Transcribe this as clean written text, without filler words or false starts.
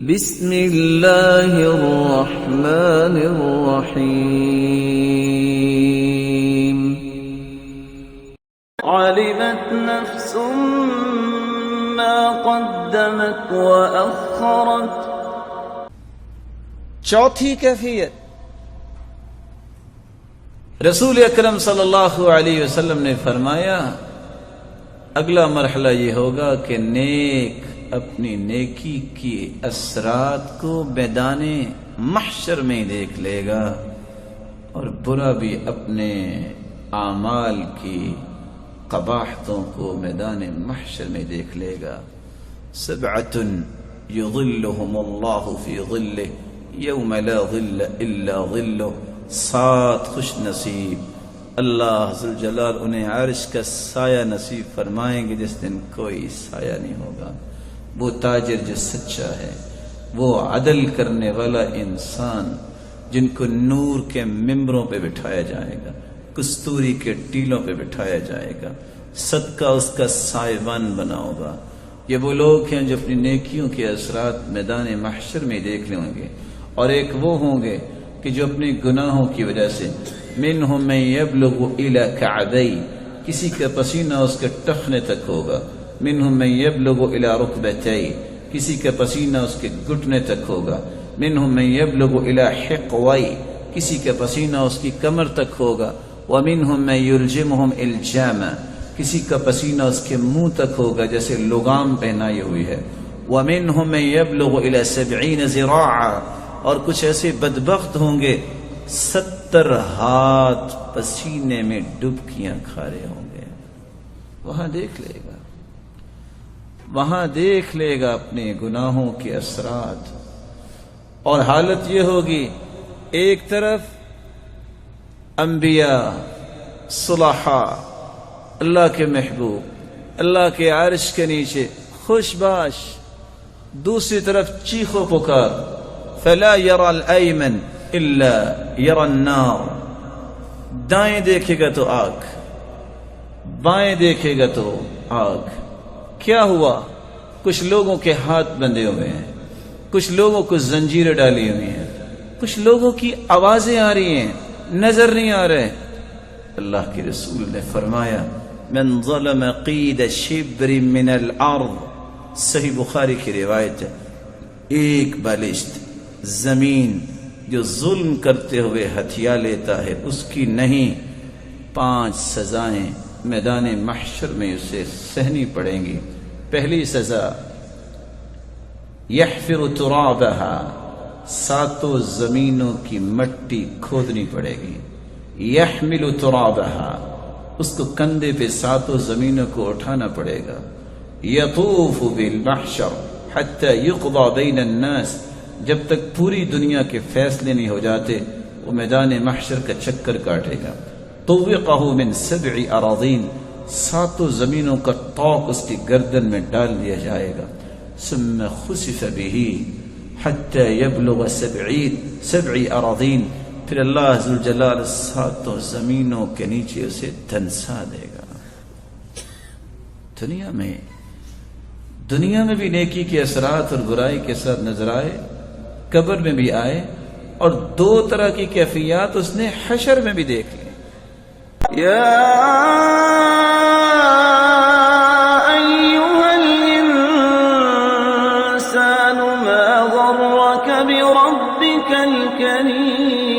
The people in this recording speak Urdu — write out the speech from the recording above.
بسم اللہ الرحمن الرحیم علمت نفس ما قدمت وأخرت۔ چوتھی کیفیت، رسول اکرم صلی اللہ علیہ وسلم نے فرمایا اگلا مرحلہ یہ ہوگا کہ نیک اپنی نیکی کی اثرات کو میدان محشر میں دیکھ لے گا، اور برا بھی اپنے اعمال کی قباحتوں کو میدان محشر میں دیکھ لے گا۔ سبعۃ یظلهم اللہ فی ظلہ یوم لا ظل الا ظلہ، 7 خوش نصیب اللہ ذوالجلال انہیں عرش کا سایہ نصیب فرمائیں گے جس دن کوئی سایہ نہیں ہوگا۔ وہ تاجر جو سچا ہے، وہ عدل کرنے والا انسان جن کو نور کے ممبروں پہ بٹھایا جائے گا، کستوری کے ٹیلوں پہ بٹھایا جائے گا، صدقہ اس کا سائبان بنا ہوگا۔ یہ وہ لوگ ہیں جو اپنی نیکیوں کے اثرات میدان محشر میں دیکھ لیں گے، اور ایک وہ ہوں گے کہ جو اپنے گناہوں کی وجہ سے منہم من یبلغ الی کعبی، کسی کا پسینہ اس کے ٹخنے تک ہوگا، منہم من یبلغ الی رکبتی، کسی کا پسینہ اس کے گھٹنے تک ہوگا، منہم من یبلغ الی حقوی، کسی کا پسینہ اس کی کمر تک ہوگا، ومنہم من یلجمہم الجاما، کسی کا پسینہ اس کے منہ تک ہوگا جیسے لگام پہنائی ہوئی ہے، ومنہم من یبلغ الی 70 ذراعا، اور کچھ ایسے بدبخت ہوں گے 70 ہاتھ پسینے میں ڈبکیاں کھا رہے ہوں گے۔ وہاں دیکھ لے گا، وہاں دیکھ لے گا اپنے گناہوں کے اثرات، اور حالت یہ ہوگی ایک طرف انبیاء، صلحاء، اللہ کے محبوب، اللہ کے عرش کے نیچے خوش باش، دوسری طرف چیخ و پکار، فلا يرى الأيمن الا يرى النار، دائیں دیکھے گا تو آگ، بائیں دیکھے گا تو آگ۔ کیا ہوا؟ کچھ لوگوں کے ہاتھ بندھے ہوئے ہیں، کچھ لوگوں کو زنجیریں ڈالی ہوئی ہیں، کچھ لوگوں کی آوازیں آ رہی ہیں، نظر نہیں آ رہے۔ اللہ کے رسول نے فرمایا من ظلم قید شبر من الارض، صحیح بخاری کی روایت ہے، ایک بالشت زمین جو ظلم کرتے ہوئے ہتھیا لیتا ہے اس کی نہیں، 5 سزائیں میدان محشر میں اسے سہنی پڑیں گی۔ پہلی سزا یحفر ترابها، 7 زمینوں کی مٹی کھودنی پڑے گی، یحمل ترابها، اس کو کندھے پہ 7 زمینوں کو اٹھانا پڑے گا، یطوف بالمحشر حتی یقضى بین الناس، جب تک پوری دنیا کے فیصلے نہیں ہو جاتے وہ میدان محشر کا چکر کاٹے گا۔ طوقہ من 7 اراضین، 7 زمینوں کا طوق اس کی گردن میں ڈال دیا جائے گا۔ ثم خسف به حتی یبلغ 7 اراضین، پھر اللہ ذوالجلال 7 زمینوں کے نیچے اسے دھنسا دے گا۔ دنیا میں بھی نیکی کے اثرات اور برائی کے ساتھ نظر آئے، قبر میں بھی آئے، اور 2 طرح کی کیفیات اس نے حشر میں بھی دیکھ لی۔ یا ایھا الانسان ما غرک بربک الکریم،